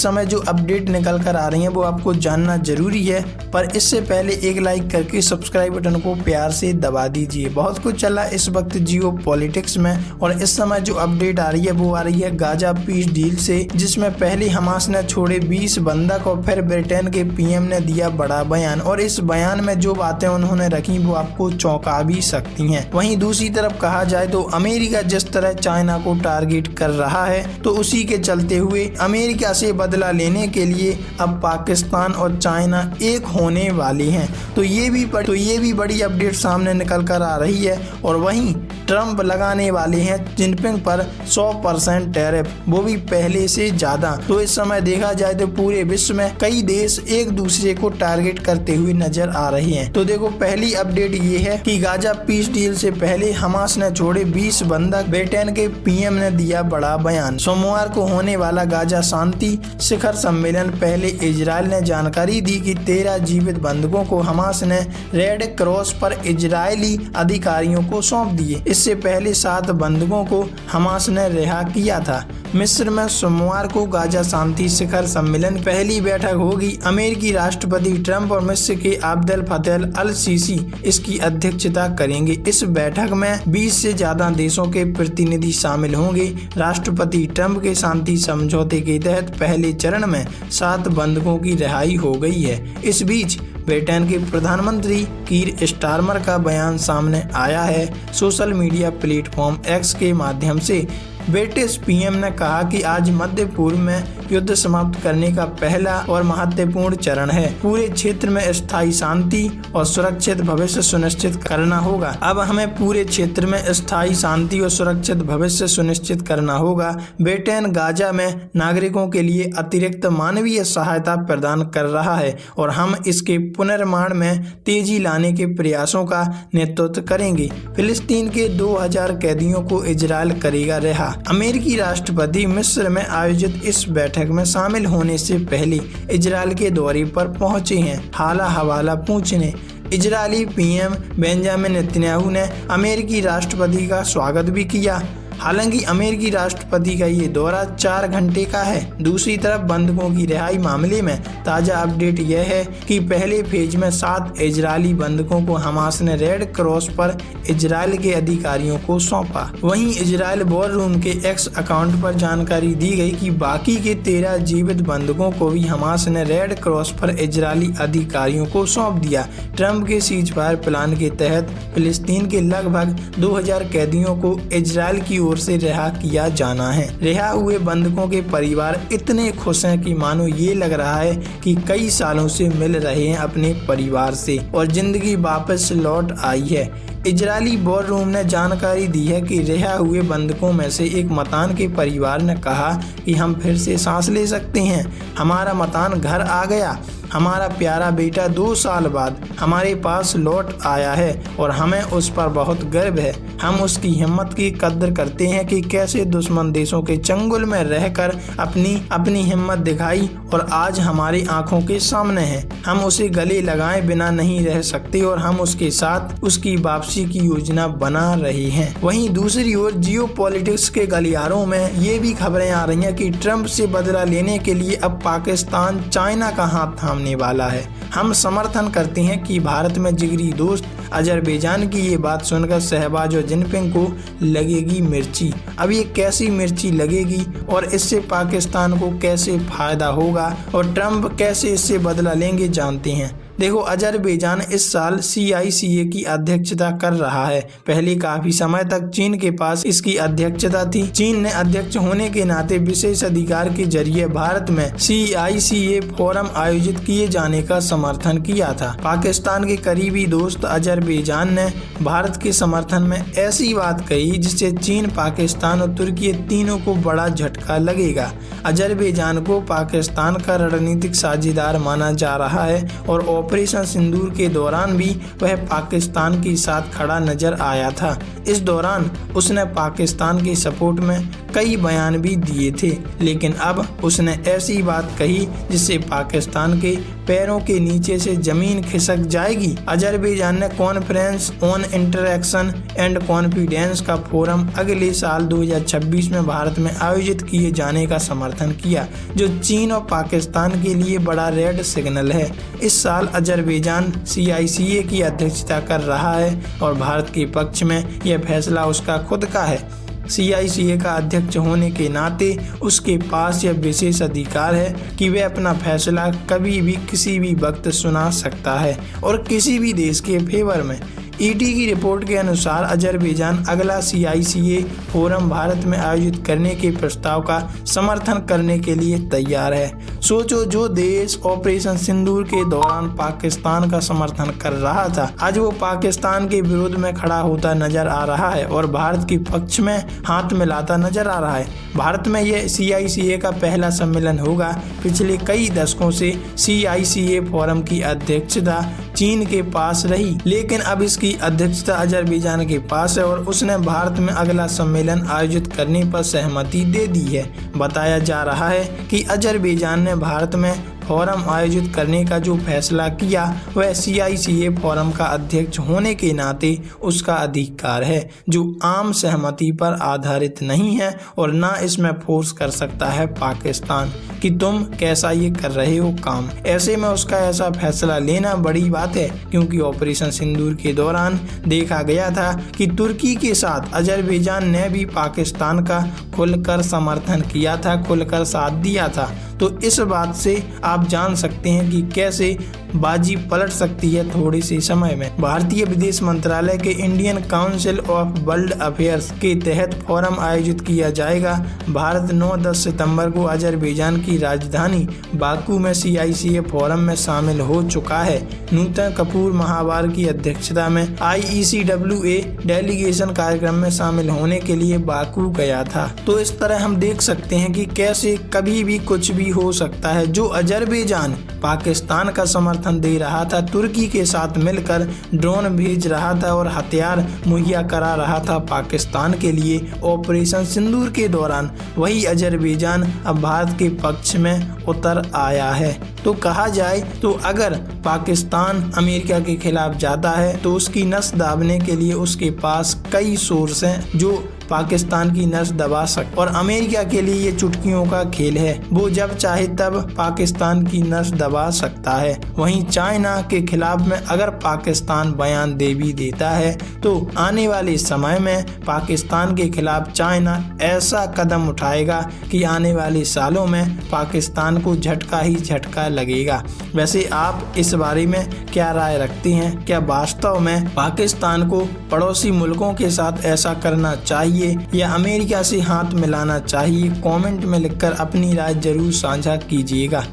समय जो अपडेट निकल कर आ रही है वो आपको जानना जरूरी है, पर इससे पहले एक लाइक करके सब्सक्राइब बटन को प्यार से दबा दीजिए। बहुत कुछ चला इस वक्त जियो पॉलिटिक्स में, और इस समय जो अपडेट आ रही है वो आ रही है गाजा पीस डील से, जिसमें पहले हमास ने छोड़े 20 बंधक और फिर ब्रिटेन के पीएम ने दिया बड़ा बयान, और इस बयान में जो बातें उन्होंने रखी वो आपको चौंका भी सकती हैं। वहीं दूसरी तरफ कहा जाए तो अमेरिका जिस तरह चाइना को टारगेट कर रहा है, तो उसी के चलते हुए अमेरिका से बदला लेने के लिए अब पाकिस्तान और चाइना एक होने वाली हैं। तो ये भी बड़ी अपडेट सामने निकल कर आ रही है। और वहीं ट्रम्प लगाने वाले हैं जिनपिंग पर 100% टैरिफ, वो भी पहले से ज्यादा। तो इस समय देखा जाए तो पूरे विश्व में कई देश एक दूसरे को टारगेट करते हुए नजर आ रहे हैं। तो देखो, पहली अपडेट ये है कि गाजा पीस डील से पहले हमास ने छोड़े 20 बंधक, ब्रिटेन के पीएम ने दिया बड़ा बयान। सोमवार को होने वाला गाजा शांति शिखर सम्मेलन पहले इजराइल ने जानकारी दी कि 13 जीवित बंधकों को हमास ने रेड क्रॉस पर इजरायली अधिकारियों को सौंप दिए। इससे पहले 7 बंधकों को हमास ने रिहा किया था। मिस्र में सोमवार को गाजा शांति शिखर सम्मेलन पहली बैठक होगी। अमेरिकी राष्ट्रपति ट्रंप और मिस्र के अब्देल फतेह अल सीसी इसकी अध्यक्षता करेंगे। इस बैठक में 20 से ज्यादा देशों के प्रतिनिधि शामिल होंगे। राष्ट्रपति ट्रंप के शांति समझौते के तहत पहले चरण में 7 बंधकों की रिहाई हो गई है। इस बीच ब्रिटेन के प्रधानमंत्री कीर स्टारमर का बयान सामने आया है। सोशल मीडिया प्लेटफॉर्म एक्स के माध्यम से ब्रिटिश पीएम ने कहा कि आज मध्य पूर्व में युद्ध समाप्त करने का पहला और महत्वपूर्ण चरण है। पूरे क्षेत्र में स्थायी शांति और सुरक्षित भविष्य सुनिश्चित करना होगा। अब हमें पूरे क्षेत्र में स्थायी शांति और सुरक्षित भविष्य सुनिश्चित करना होगा। ब्रिटेन गाजा में नागरिकों के लिए अतिरिक्त मानवीय सहायता प्रदान कर रहा है और हम इसके पुनर्निर्माण में तेजी लाने के प्रयासों का नेतृत्व करेंगे। फिलिस्तीन के 2000 कैदियों को इजराइल करेगा रिहा। अमेरिकी राष्ट्रपति मिस्र में आयोजित इस बैठक में शामिल होने से पहले इजराइल के दौरे पर पहुंचे हैं हाला हवाला पूछने। इजरायली पीएम बेंजामिन नेतन्याहू ने अमेरिकी राष्ट्रपति का स्वागत भी किया। हालांकि अमेरिकी राष्ट्रपति का ये दौरा 4 घंटे का है। दूसरी तरफ बंधकों की रिहाई मामले में ताजा अपडेट यह है कि पहले फेज में 7 इजरायली बंधकों को हमास ने रेड क्रॉस पर इजराइल के अधिकारियों को सौंपा। वहीं इजराइल वॉर रूम के एक्स अकाउंट पर जानकारी दी गई कि बाकी के 13 जीवित बंधकों को भी हमास ने रेड क्रॉस पर इजरायली अधिकारियों को सौंप दिया। ट्रंप के सीज फायर प्लान के तहत फिलिस्तीन के लगभग 2000 कैदियों को इजराइल की ओर से रिहा किया जाना है। रिहा हुए बंधकों के परिवार इतने खुश हैं कि मानो ये लग रहा है कि कई सालों से मिल रहे हैं अपने परिवार से और जिंदगी वापस लौट आई है। इजरायली वॉर रूम ने जानकारी दी है कि रिहा हुए बंधकों में से एक मतान के परिवार ने कहा कि हम फिर से सांस ले सकते हैं। हमारा मतान घर आ गया। हमारा प्यारा बेटा 2 साल बाद हमारे पास लौट आया है और हमें उस पर बहुत गर्व है। हम उसकी हिम्मत की कद्र करते हैं कि कैसे दुश्मन देशों के चंगुल में रहकर अपनी हिम्मत दिखाई और आज हमारी आंखों के सामने है। हम उसे गले लगाए बिना नहीं रह सकते और हम उसके साथ उसकी वापसी की योजना बना रहे हैं। वहीं दूसरी ओर जियो पॉलिटिक्स के गलियारों में ये भी खबरें आ रही हैं कि ट्रंप से बदला लेने के लिए अब पाकिस्तान चाइना का हाथ थामने वाला है। हम समर्थन करते हैं कि भारत में जिगरी दोस्त अजरबैजान की ये बात सुनकर शहबाज और जिनपिंग को लगेगी मिर्ची। अब ये कैसी मिर्ची लगेगी और इससे पाकिस्तान को कैसे फायदा होगा और ट्रंप कैसे इससे बदला लेंगे, जानते हैं। देखो, अजरबैजान इस साल CICA की अध्यक्षता कर रहा है। पहले काफी समय तक चीन के पास इसकी अध्यक्षता थी। चीन ने अध्यक्ष होने के नाते विशेष अधिकार के जरिए भारत में CICA फोरम आयोजित किए जाने का समर्थन किया था। पाकिस्तान के करीबी दोस्त अजरबैजान ने भारत के समर्थन में ऐसी बात कही जिससे चीन, पाकिस्तान और तुर्की तीनों को बड़ा झटका लगेगा। अजरबैजान को पाकिस्तान का रणनीतिक साझेदार माना जा रहा है और ऑपरेशन सिंदूर के दौरान भी वह पाकिस्तान के साथ खड़ा नजर आया था। इस दौरान उसने पाकिस्तान के सपोर्ट में कई बयान भी दिए थे, लेकिन अब उसने ऐसी बात कही जिससे पाकिस्तान के पैरों के नीचे से जमीन खिसक जाएगी। अजरबैजान ने conference on interaction and confidence का फोरम अगले साल 2026 में भारत में आयोजित किए जाने का समर्थन किया, जो चीन और पाकिस्तान के लिए बड़ा रेड सिग्नल है। इस साल अजरबैजान CICA की अध्यक्षता कर रहा है और भारत के पक्ष में यह फैसला उसका खुद का है। CICA का अध्यक्ष होने के नाते उसके पास यह विशेष अधिकार है कि वह अपना फैसला कभी भी किसी भी वक्त सुना सकता है और किसी भी देश के फेवर में। ET की रिपोर्ट के अनुसार अजरबैजान अगला CICA फोरम भारत में आयोजित करने के प्रस्ताव का समर्थन करने के लिए तैयार है। सोचो, जो देश ऑपरेशन सिंदूर के दौरान पाकिस्तान का समर्थन कर रहा था, आज वो पाकिस्तान के विरोध में खड़ा होता नजर आ रहा है और भारत के पक्ष में हाथ मिलाता नजर आ रहा है। भारत में यह CICA का पहला सम्मेलन होगा। पिछले कई दशकों से CICA फोरम की अध्यक्षता चीन के पास रही, लेकिन अब इसकी अध्यक्षता अजरबैजान के पास है और उसने भारत में अगला सम्मेलन आयोजित करने पर सहमति दे दी है। बताया जा रहा है कि अजरबैजान ने भारत में फोरम आयोजित करने का जो फैसला किया वह CICA फोरम का अध्यक्ष होने के नाते उसका अधिकार है, जो आम सहमति पर आधारित नहीं है और ना इसमें फोर्स कर सकता है पाकिस्तान कि तुम कैसा ये कर रहे हो काम। ऐसे में उसका ऐसा फैसला लेना बड़ी बात है, क्योंकि ऑपरेशन सिंदूर के दौरान देखा गया था कि तुर्की के साथ अजरबैजान ने भी पाकिस्तान का खुलकर समर्थन किया था, खुलकर साथ दिया था। तो इस बात से आप जान सकते हैं कि कैसे बाजी पलट सकती है थोड़े से समय में। भारतीय विदेश मंत्रालय के Indian council of world affairs के तहत फोरम आयोजित किया जाएगा। भारत 9-10 सितंबर को अजरबैजान की राजधानी बाकू में CICA फोरम में शामिल हो चुका है। नूतन कपूर महावार की अध्यक्षता में IECWA डेलीगेशन कार्यक्रम में शामिल होने के लिए बाकू गया था। तो इस तरह हम देख सकते हैं कि कैसे कभी भी कुछ भी हो सकता है। जो अजरबैजान पाकिस्तान का समर्थन दे रहा था, तुर्की के साथ मिलकर ड्रोन भेज रहा था और हथियार मुहैया करा रहा था पाकिस्तान के लिए ऑपरेशन सिंदूर के दौरान, वही अजरबैजान अब भारत के पक्ष में उतर आया है। तो कहा जाए तो अगर पाकिस्तान अमेरिका के खिलाफ जाता है तो उसकी नस दाबने के लिए उसके पास कई सोर्स हैं जो पाकिस्तान की नस दबा सकते, और अमेरिका के लिए ये चुटकियों का खेल है। वो जब चाहे तब पाकिस्तान की नस दबा सकता है। वहीं चाइना के खिलाफ में अगर पाकिस्तान बयान दे भी देता है तो आने वाले समय में पाकिस्तान के खिलाफ चाइना ऐसा कदम उठाएगा कि आने वाले सालों में पाकिस्तान को झटका ही झटका लगेगा। वैसे आप इस बारे में क्या राय रखते हैं? क्या वास्तव में पाकिस्तान को पड़ोसी मुल्कों के साथ ऐसा करना चाहिए या अमेरिका से हाथ मिलाना चाहिए? कमेंट में लिखकर अपनी राय जरूर साझा कीजिएगा।